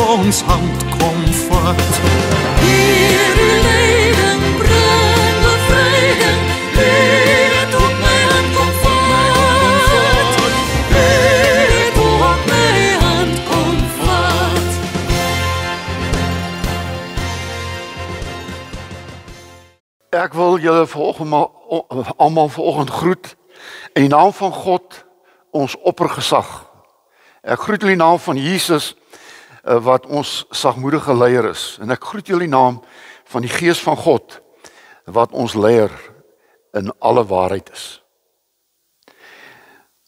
ons hand kom vat. Hierdie lyding bring bevryding, weet op my hand kom vat. Weet op my hand kom vat. Ek wil julle almal vanoggend groet in die naam van God, ons oppergesag. Ek groet julle in die naam van Jesus, wat ons sagmoedige leier is. En ek groet julle in die naam van die Gees van God, wat ons leier in alle waarheid is.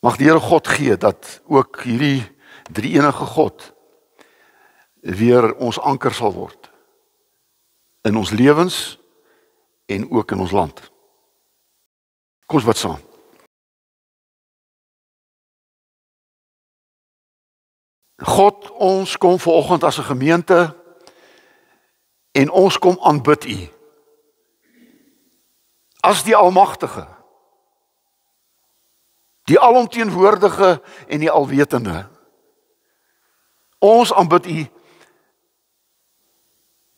Mag die Here God gee dat ook hierdie drie-enige God weer ons anker sal word in ons lewens en ook in ons land. Kom ons bid saam. God, ons kom vanoggend as 'n gemeente en ons kom aanbid U. As die Almagtige, die alomteenwoordige en die alwetende. Ons aanbid U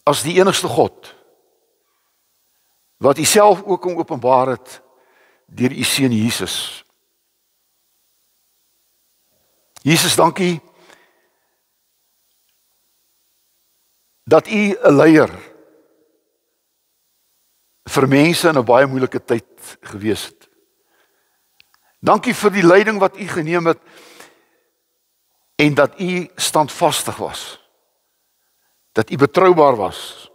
as die enigste God, wat U self ook kom openbaar het deur U seun Jesus. Jesus, dankie dat U 'n leier vir mense in 'n baie moeilike tyd gewees het. Dankie vir die leiding wat U geneem het en dat U standvastig was. Dat U betroubaar was.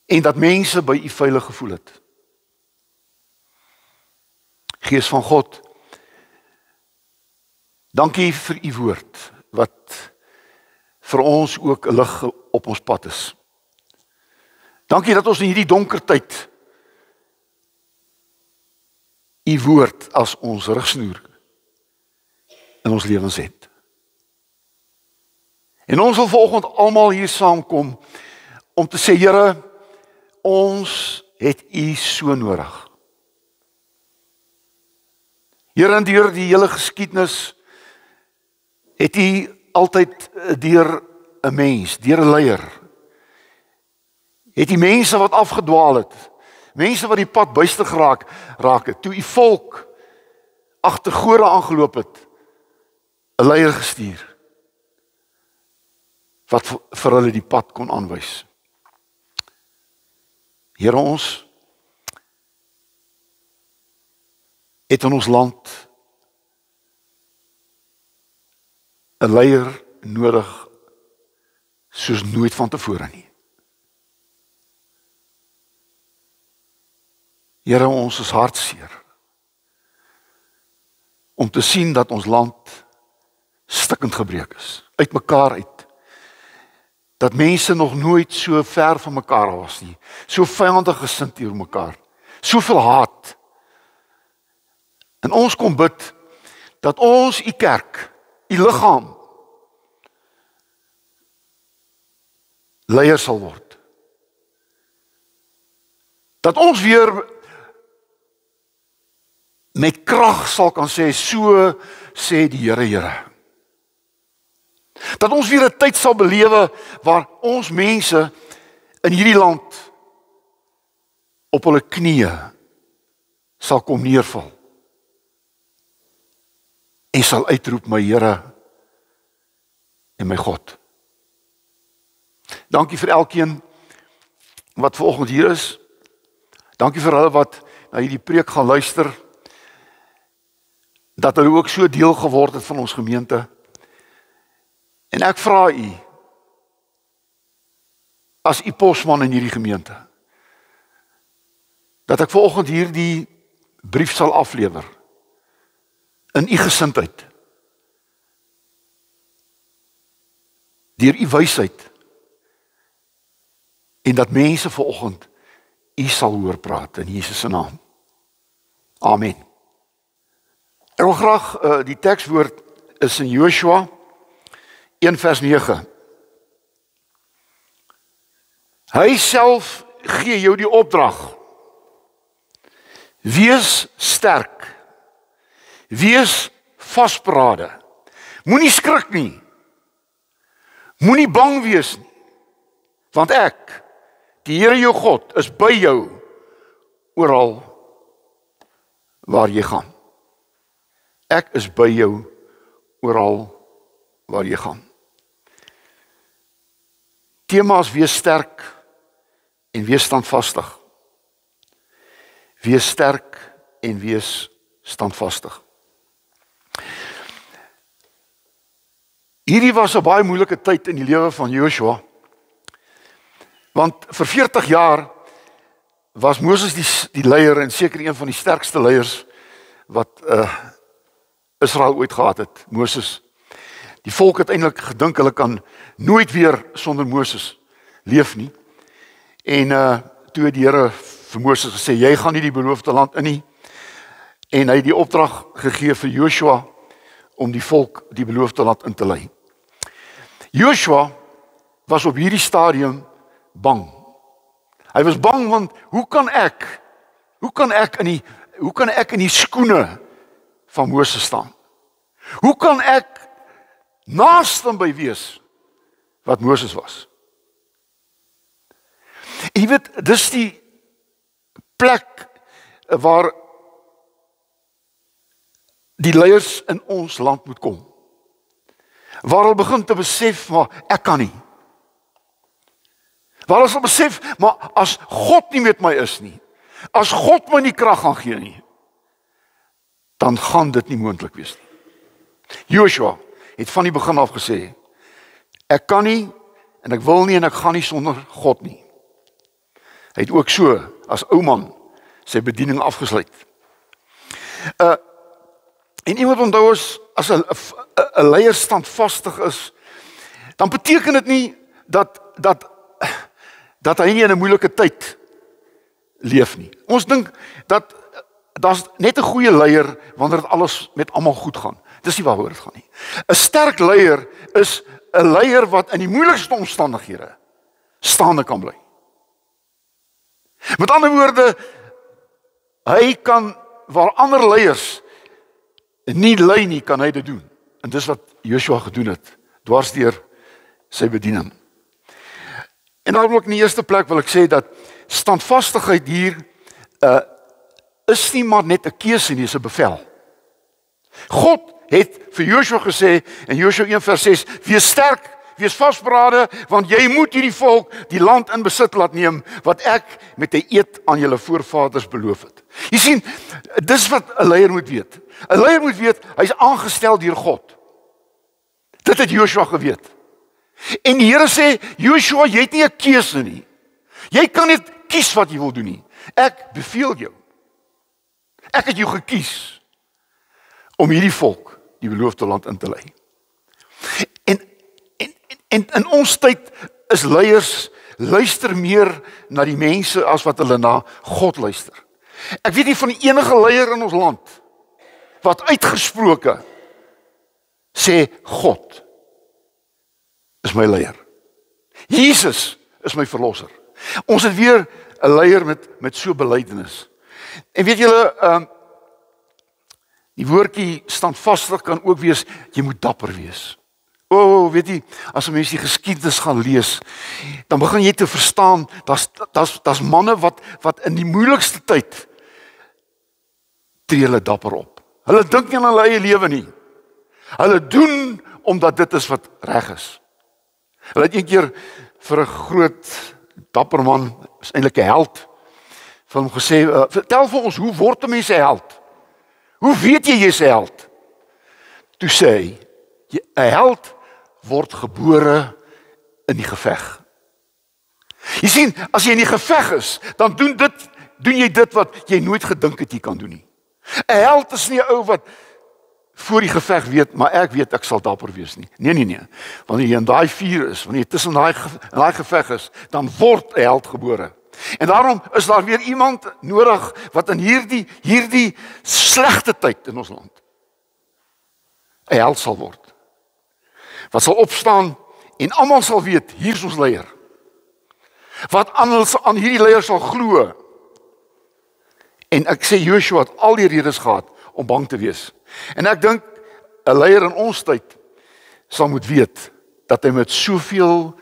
En dat mense by U veilig gevoel het. Gees van God, dankie vir U woord, wat vir ons ook 'n lig op ons pad is. Dankie dat ons in hierdie donker tyd U woord as ons rigsnoer in ons lewens het. En ons wil vanoggend almal hier saamkom om te sê, Here, ons het U so nodig. Here, deur die hele geskiedenis het U altyd deur 'n mens, deur 'n leier, het U mense wat afgedwaal het, mense wat die pad buister geraak het, toe U volk agter gode aangeloop het, 'n leier gestuur, wat vir hulle die pad kon aanwys. Here, ons het in ons land 'n leier nodig soos nooit vantevore nie. Here, ons is hartseer om te sien dat ons land stikkend gebreek is, uitmekaar uit. Dat mense nog nooit so ver van mekaar was nie, so vyandig gesind teenoor mekaar, soveel haat. En ons kom bid dat ons U kerk, U liggaam, leier sal word. Dat ons weer met krag sal kan sê, so sê die Here, Here. Dat ons weer 'n tyd sal belewe waar ons mense in hierdie land op hulle knieë sal kom neerval en sal uitroep, my Here en my God. Dankie vir elkeen wat vanoggend hier is. Dankie vir hulle wat na hierdie preek gaan luister, dat hulle ook so deel geword het van ons gemeente. En ek vra U, as U posman in hierdie gemeente, dat ek vanoggend hierdie brief sal aflewer, in U gesindheid, deur U wysheid, en dat mense vanoggend U sal hoor praat in Jesus se naam. Amen. Ek wil graag die tekswoord is in Joshua 1 vers 9. Hy self gee jou die opdrag. Wees sterk. Wees vasberade. Moenie skrik nie. Moenie bang wees nie. Want ek, die Here jou God, is by jou oral waar jy gaan. Ek is by jou oral waar jy gaan. Thema's wees sterk en wees standvastig. Wees sterk en wees standvastig. Hierdie was 'n baie moeilike tyd in die lewe van Joshua. Want vir 40 jaar was Moses die leier en seker een van die sterkste leiers wat Israel ooit gehad het. Moses. Die volk het eintlik gedink hulle kan nooit weer sonder Moses leef nie. En toe het die Here vir Moses gesê, jy gaan nie die beloofde land in nie. En hy het die opdrag gegee vir Joshua om die volk die beloofde land in te lei. Joshua was op hierdie stadium bang. Hy was bang want hoe kan ek in die skoene van Moses staan? Hoe kan ek naaste hom by wees wat Moses was? En jy weet, dis die plek waar die leiers in ons land moet kom. Waar hulle begin te besef, maar ek kan nie. Waar hulle besef, maar as God nie met my is nie, as God my nie krag gaan gee nie, dan gaan dit nie moontlik wees nie. Joshua het van die begin af gesê, ek kan nie, en ek wil nie, en ek gaan nie sonder God nie. Hy het ook so, as ou man, sy bediening afgesluit. En iemand onthou as 'n leier standvastig is, dan beteken dit nie dat hy nie in 'n moeilike tyd leef nie. Ons dink dat daar's net 'n goeie leier wanneer dit alles met almal goed gaan. Dis nie waaroor dit gaan nie. 'n Sterk leier is 'n leier wat in die moeilikste omstandighede staande kan bly. Met ander woorde, hy kan waar ander leiers nie lei nie, kan hy dit doen. En dis wat Joshua gedoen het, dwars deur sy bediening. En dan ook in die eerste plek wil ek sê dat standvastigheid hier is nie maar net 'n keuse nie, dis 'n bevel. God het vir Joshua gesê in Joshua 1:6, wees sterk, wees vasberade, want jy moet hierdie volk die land in besit laat neem wat ek met 'n eed aan julle voorvaders beloof het. Jy sien, dis wat 'n leier moet weet. 'n Leier moet weet, hy's aangestel deur God. Dit het Joshua geweet. En die Here sê, Joshua, jy het nie 'n keuse nie. Jy kan net kies wat jy wil doen nie. Ek beveel jou. Ek het jou gekies om hierdie volk die beloofde land in te lei. En in ons tyd is leiers luister meer na die mense as wat hulle na God luister. Ek weet nie van enige leier in ons land wat uitgesproke sê God is my leier. Jesus is my verlosser. Ons het weer 'n leier met so belydenis. En weet julle, die woordjie standvastig kan ook wees, jy moet dapper wees. Weet jy, as 'n mens die geskiedenis gaan lees, dan begin jy te verstaan, daar's manne wat in die moeilikste tyd tree hulle dapper op. Hulle dink nie aan hulle eie lewe nie. Hulle doen omdat dit is wat reg is. Hulle het een keer vir 'n groot dapper man, is eintlik 'n held, van hom gesê, vertel vir ons, hoe word 'n mens 'n held? Hoe weet jy jy's 'n held? Toe sê hy, 'n held word gebore in die geveg. Jy sien, as jy in die geveg is, dan doen jy dit wat jy nooit gedink het jy kan doen nie. 'n Held is nie 'n ou wat voor die geveg weet, maar ek weet ek sal dapper wees nie. Nee. Wanneer jy in daai vuur is, wanneer jy tussen daai geveg is, dan word 'n held gebore. En daarom is daar weer iemand nodig wat in hierdie slegte tyd in ons land 'n held sal word. Wat sal opstaan en almal sal weet, hier is ons leier. Wat aan hierdie leier sal glo. En ek sê Joshua het al die redes gehad om bang te wees. En ek dink 'n leier in ons tyd sal moet weet dat hy met soveel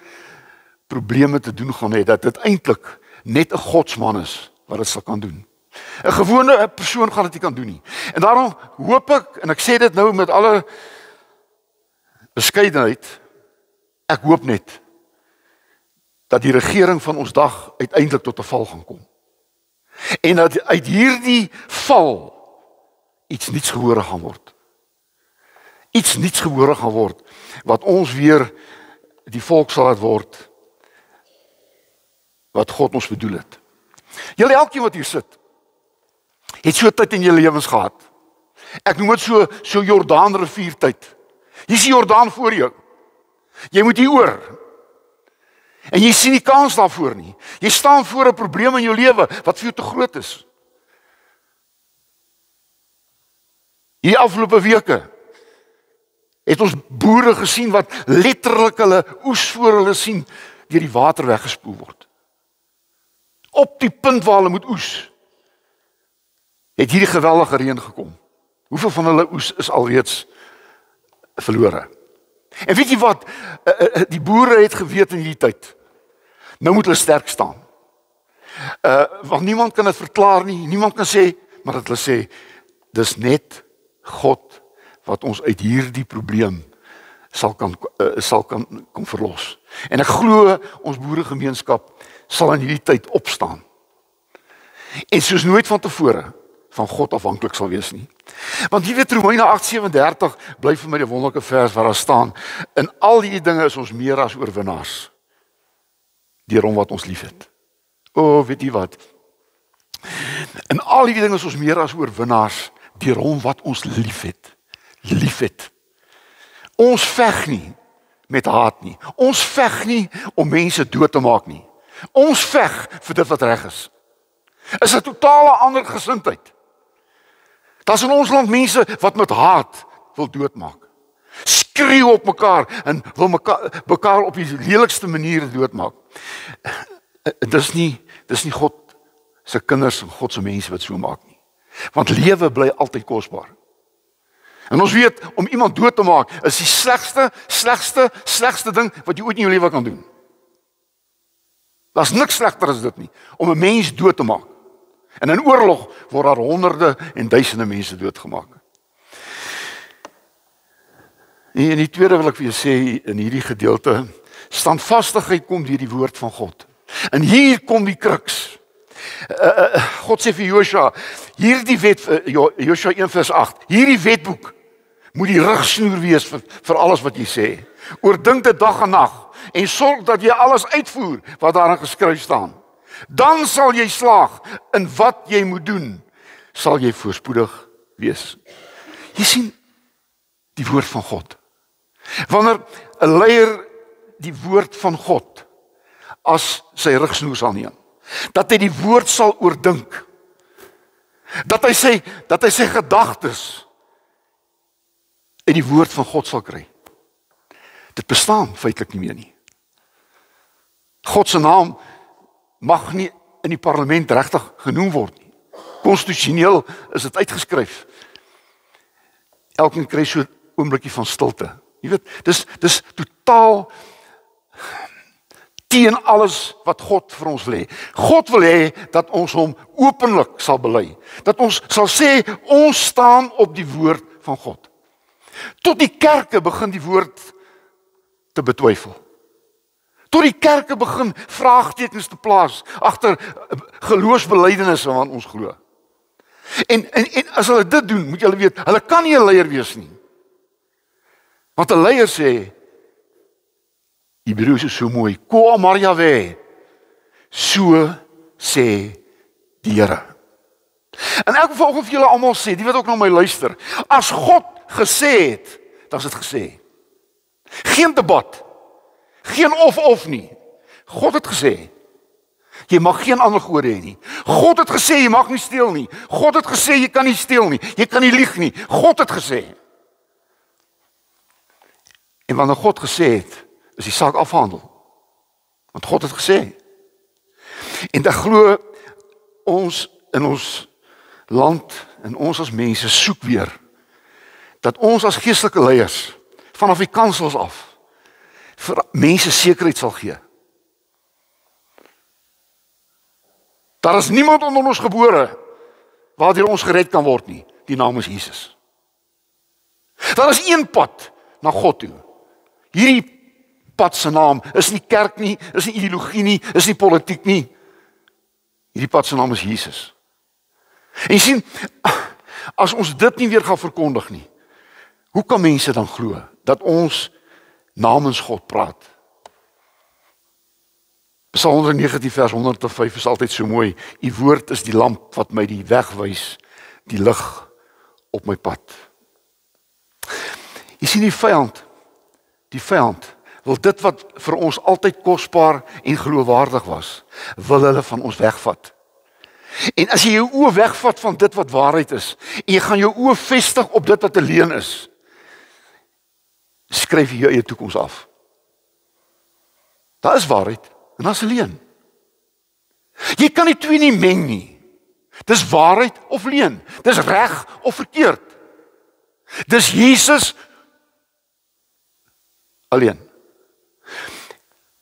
probleme te doen gaan hê dat dit eintlik net 'n godsman is wat dit sal kan doen. 'n Gewone persoon gaan dit nie kan doen nie. En daarom hoop ek, en ek sê dit nou met alle beskeidenheid, ek hoop net dat die regering van ons dag uiteindelik tot 'n val gaan kom. En dat uit hierdie val iets nuuts gebore gaan word. Iets nuuts gebore gaan word wat ons weer die volk sal laat word wat God ons bedoel het. Julle elkeen wat hier sit, het so tyd in julle lewens gehad. Ek noem dit so Jordaan riviertyd. Hier is die Jordaan voor jou. Jy moet hier oor. En jy sien nie kans daarvoor nie. Jy staan voor 'n probleem in jou lewe wat vir jou te groot is. Hier afgelope weke het ons boere gesien wat letterlik hulle oes voor hulle sien deur die water weggespoel word. Op die punt waar hulle moet oes, het hierdie geweldige reën gekom. Hoeveel van hulle oes is alreeds verlore? En weet jy wat? Die boere het geweet in hierdie tyd. Nou moet hulle sterk staan. Want niemand kan dit verklaar nie, niemand kan sê, maar dat hulle sê, dis net God wat ons uit hierdie probleem sal kan verlos. En ek glo ons boeregemeenskap sal in hierdie tyd opstaan. En soos nooit van tevore van God afhanklik sal wees nie. Want jy weet Romeine 8:37 bly vir my 'n wonderlike vers waar daar staan, in al hierdie dinge is ons meer as oorwinnaars deur hom wat ons liefhet. O, weet jy wat? In al hierdie dinge is ons meer as oorwinnaars deur hom wat ons liefhet. Liefhet. Ons veg nie met haat nie. Ons veg nie om mense dood te maak nie. Ons veg vir dit wat reg is. Is 'n totale ander gesindheid. Daar's in ons land mense wat met haat wil doodmaak. Skreeu op mekaar en wil mekaar op die lelikste maniere doodmaak. Dis nie God se kinders en God se mense wat so maak nie. Want lewe bly altyd kosbaar. En ons weet om iemand dood te maak is die slegste ding wat jy ooit in jou lewe kan doen. Daar's niks slegter as dit nie, om 'n mens dood te maak. En in oorlog word daar honderde en duisende mense doodgemaak. En die tweede wil ek vir jou sê in hierdie gedeelte, standvastigheid kom deur die woord van God. En hier kom die kruks. God sê vir Josua, hierdie wet, Josua 1:8, hierdie wetboek moet die rigsnoer wees vir alles wat jy sê. Oordink dit dag en nag en sorg dat jy alles uitvoer wat daarin geskryf staan. Dan sal jy slaag in wat jy moet doen, sal jy voorspoedig wees. Jy sien die woord van God. Wanneer 'n leier die woord van God as sy rigsnoer sal neem, dat hy die woord sal oordink, dat hy sy gedagtes uit die woord van God sal kry. Dit bestaan feitelik nie meer nie. God se naam mag nie in die parlement regtig genoem word nie. Konstitusioneel is dit uitgeskryf. Elkeen kry so 'n oombliekie van stilte. Jy weet, dis totaal teen alles wat God vir ons wil hê. God wil hê dat ons hom openlik sal bely. Dat ons sal sê ons staan op die woord van God. Tot die kerke begin die woord te betwyfel. Tot die kerke begin vraagtekens te plaas agter geloofsbelijdenisse wat ons glo. En as hulle dit doen, moet julle weet, hulle kan nie 'n leier wees nie. Want 'n leier sê, Hebreëus is so mooi, Ko amar Jahwe, so sê die Here. En ek wil vanoggend vir julle almal sê, die wat ook na my luister, as God gesê het, dan is dit gesê. Geen debat, geen of nie. God het gesê, jy mag geen ander gode hê nie. God het gesê, jy mag nie steel nie. God het gesê, jy kan nie steel nie. Jy kan nie lieg nie. God het gesê. En wanneer God gesê het, is die saak afhandel. Want God het gesê. En dan glo ons in ons land en ons as mense soek weer dat ons as geestelike leiers vanaf die kansels af vir mense sekerheid sal gee. Daar is niemand onder ons gebore waardeur ons gered kan word nie. Die naam is Jesus. Daar is een pad na God toe. Hierdie pad se naam is nie kerk nie, is nie ideologie nie, is nie politiek nie. Hierdie pad se naam is Jesus. En jy sien, as ons dit nie weer gaan verkondig nie, hoe kan mense dan glo dat ons namens God praat? Psalm 119 vers 105 is altyd so mooi. U woord is die lamp wat my die weg wys, die lig op my pad. Jy sien die vyand wil dit wat vir ons altyd kosbaar en geloofwaardig was, wil hulle van ons wegvat. En as jy jou oë wegvat van dit wat waarheid is, en jy gaan jou oë vestig op dit wat 'n leuen is, skryf jy jou eie toekoms af. Daar is waarheid en daar is 'n leuen. Jy kan die twee nie meng nie. Dis waarheid of leuen. Dis reg of verkeerd. Dis Jesus alleen.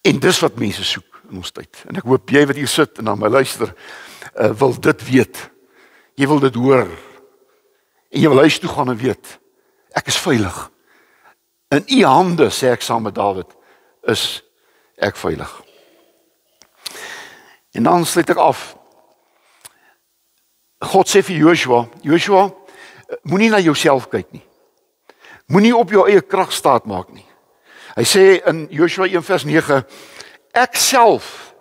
En dis wat mense soek in ons tyd. En ek hoop jy wat hier sit en na my luister, wil dit weet. Jy wil dit hoor. En jy wil huis toe gaan en weet, ek is veilig. In u hande, sê ek saam met Dawid, is ek veilig. En dan sluit ek af. God sê vir Joshua, moenie na jouself kyk nie. Moenie op jou eie krag staat maak nie. Hy sê in Joshua 1 vers 9, ek self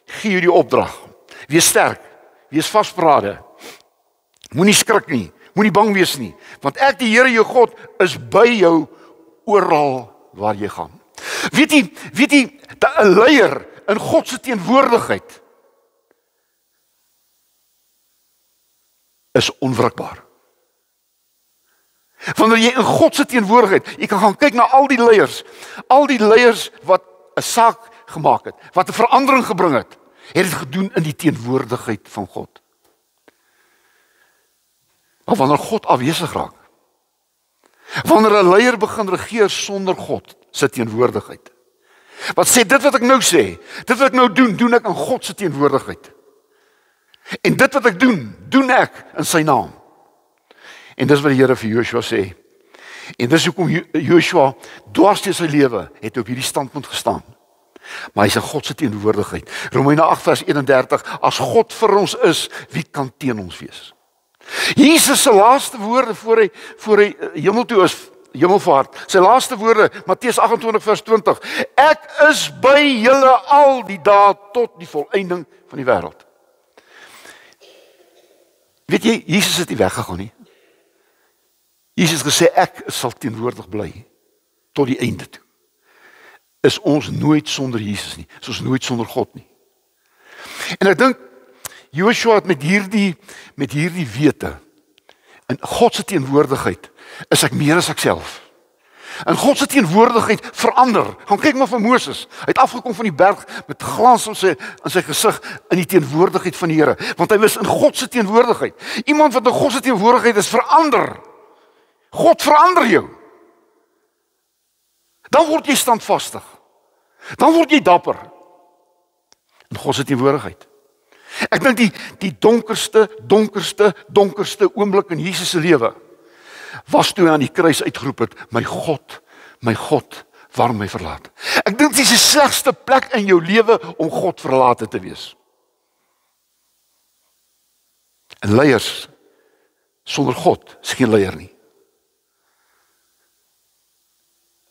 gee jou die opdrag. Wees sterk, wees vasberade. Moenie skrik nie, moenie bang wees nie, want ek die Here jou God is by jou oral waar jy gaan. Weet jy, 'n leier in God se teenwoordigheid is onwrikbaar. Wanneer jy in God se teenwoordigheid, jy kan gaan kyk na al die leiers wat 'n saak gemaak het, wat 'n verandering gebring het dit gedoen in die teenwoordigheid van God. Maar wanneer God afwesig raak, wanneer 'n leier begin regeer sonder God se teenwoordigheid, wat sê dit wat ek nou sê, dit wat ek nou doen ek in God se teenwoordigheid. En dit wat ek doen ek in sy naam. En dis wat die Here vir Joshua sê. En dis hoekom Joshua dwars deur sy lewe het op hierdie standpunt gestaan. Maar hy's in God se teenwoordigheid. Romeine 8 vers 31, as God vir ons is, wie kan teen ons wees? Jesus se laaste woorde voor hy hemel toe is, hemelvaart. Sy laaste woorde, Matteus 28 vers 20, ek is by julle al die dae tot die volëinding van die wêreld. Weet jy, Jesus het nie weggegaan nie. Jesus het gesê, ek sal teenwoordig bly tot die einde toe. Is ons nooit sonder Jesus nie. Is ons nooit sonder God nie. En ek dink, Joshua het met hierdie wete, in God se teenwoordigheid, is ek meer as ek self. En God se teenwoordigheid verander. Gaan kyk maar van Moses. Hy het afgekom van die berg met glans in sy gesig in die teenwoordigheid van die Here, want hy was in God se teenwoordigheid. Iemand wat in God se teenwoordigheid is, verander. God verander jou. Dan word jy standvastig. Dan word jy dapper. In God se teenwoordigheid. Ek dink die donkerste oomblik in Jesus se lewe was toe hy aan die kruis uitgeroep het, my God, waarom my verlaat? Ek dink dis die slegste plek in jou lewe om God verlate te wees. En leiers sonder God is geen leier nie.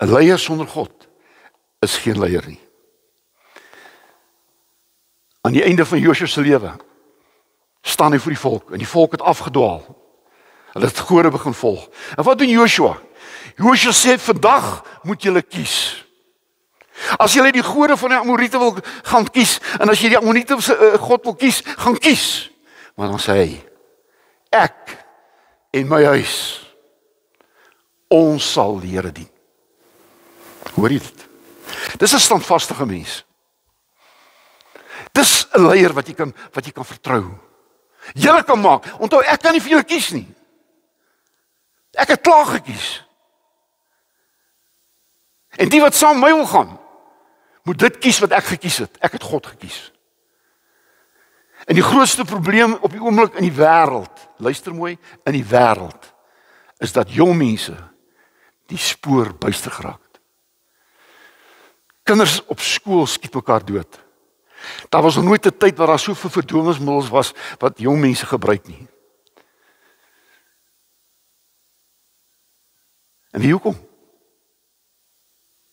'n leier sonder God is geen leier nie. Aan die einde van Joshua se lewe staan hy voor die volk en die volk het afgedwaal. Hulle het gode begin volg. En wat doen Joshua? Joshua sê, vandag moet julle kies. As julle die gode van die Amorite wil gaan kies, en as jy die Amorite God wil kies, gaan kies. Maar dan sê hy, ek en my huis, ons sal die Here dien. Hoor jy dit? Dis 'n standvastige mens. Dis 'n leier wat jy kan vertrou. Julle kan maak. Onthou, ek kan nie vir julle kies nie. Ek het klaar gekies. En die wat saam met my wil gaan, moet dit kies wat ek gekies het. Ek het God gekies. En die grootste probleem op die oomblik in die wêreld, luister mooi, in die wêreld, is dat jong mense die spoor buister geraak het. Kinders op skool skiet mekaar dood. Daar was nog nooit 'n tyd waar daar soveel verdowingsmiddels was wat jong mense gebruik nie. En wie hoekom?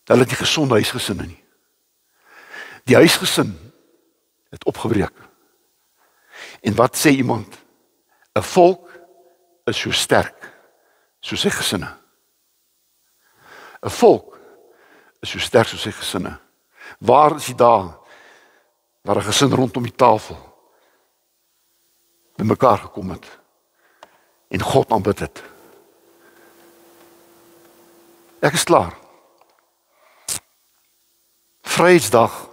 Hulle het die gesonde huisgesinne nie. Die huisgesin het opgebreek. En wat sê iemand? 'n Volk is so sterk soos sy gesinne. 'n Volk is so sterk soos sy gesinne. Waar is die dae waar 'n gesin rondom die tafel by mekaar gekom het en God aanbid het? Ek is klaar. Vryheidsdag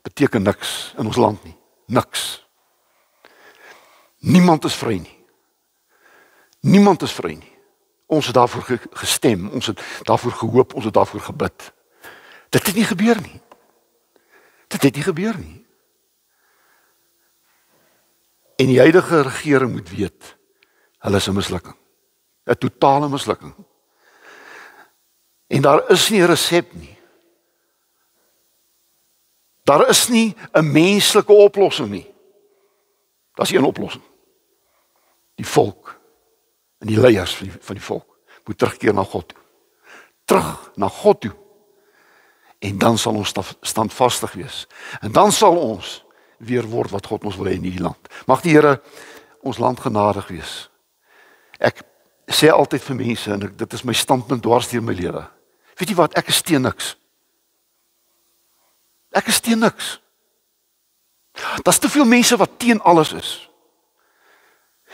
beteken niks in ons land nie. Niks. Niemand is vry nie. Niemand is vry nie. Ons het daarvoor gestem, ons het daarvoor gehoop, ons het daarvoor gebid. Dit het nie gebeur nie. Dit het nie gebeur nie. En die huidige regering moet weet, hulle is 'n mislukking. 'n Totale mislukking. En daar is nie 'n resep nie. Daar is nie 'n menslike oplossing nie. Daar's een oplossing. Die volk en die leiers van die volk moet terugkeer na God toe. Terug na God toe. En dan sal ons standvastig wees. En dan sal ons weer word wat God ons wil hê in hierdie land. Mag die Here ons land genadig wees. Ek sê altyd vir mense, en dit is my standpunt dwars deur my lewe. Weet jy wat, ek is teen niks. Ek is teen niks. Daar's te veel mense wat teen alles is.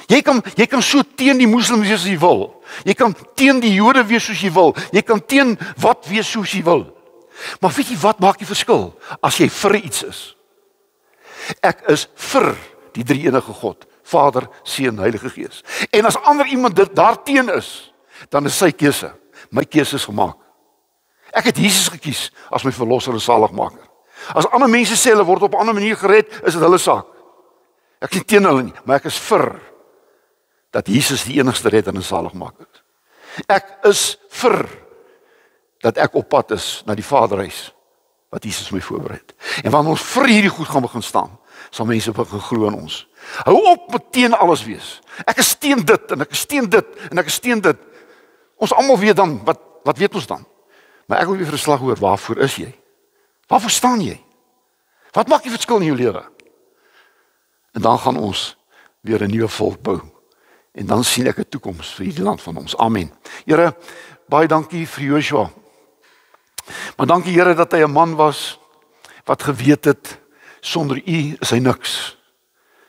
Jy kan so teen die moslims wees as jy wil. Jy kan teen die Jode wees soos jy wil. Jy kan teen wat wees soos jy wil. Maar weet jy wat maak die verskil as jy vir iets is? Ek is vir die drie enige God, Vader, Seun, Heilige Gees. En as ander iemand dit daarteen is, dan is sy keuse. My keuse is gemaak. Ek het Jesus gekies as my verlosser en saligmaker. As ander mense sê hulle word op 'n ander manier gered, is dit hulle saak. Ek is nie teen hulle nie, maar ek is vir dat Jesus die enigste redder en saligmaker is. Ek is vir dat ek op pad is na die Vaderhuis wat Jesus my voorberei het. En wanneer ons vir hierdie goed gaan begin staan, sal mense begin glo in ons. Hou op met teen alles wees. Ek is teen dit en ek is teen dit en ek is teen dit. Ons almal weet dan, wat weet ons dan? Maar ek wil weer verslag hoor, waarvoor is jy? Waarvoor staan jy? Wat maak die verskil in jou lewe? En dan gaan ons weer 'n nuwe volk bou. En dan sien ek 'n toekoms vir hierdie land van ons. Amen. Here, baie dankie vir Joshua. Maar dankie Here dat hy 'n man was wat geweet het sonder U is hy niks.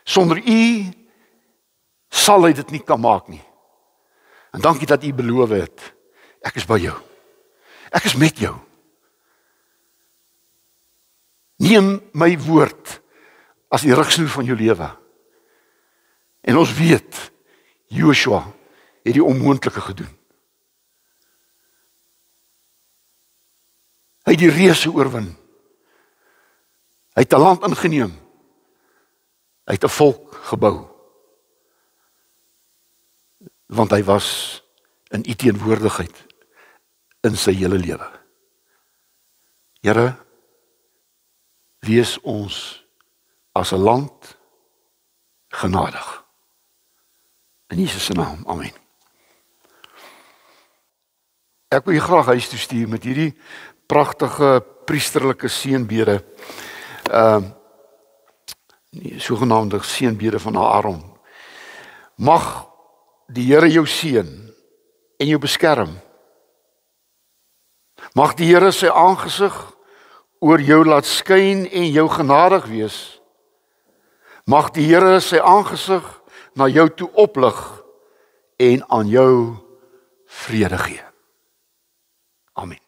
Sonder U sal hy dit nie kan maak nie. En dankie dat U beloof het, ek is by jou. Ek is met jou. Neem my woord as die rigsnoer van jou lewe. En ons weet, Joshua het die onmoontlike gedoen. Hy het die reëse oorwin. Hy het 'n land ingeneem. Hy het 'n volk gebou. Want hy was in U teenwoordigheid in sy hele lewe. Here, wees ons as 'n land genadig. In Jesus se naam, amen. Ek wil jy graag huis toe stuur met hierdie pragtige priesterlike seënbede. Die sogenaamde seënbede van Aaron. Mag die Here jou seën en jou beskerm. Mag die Here sy aangesig oor jou laat skyn en jou genadig wees. Mag die Here sy aangesig na jou toe oplig en aan jou vrede gee. Amen.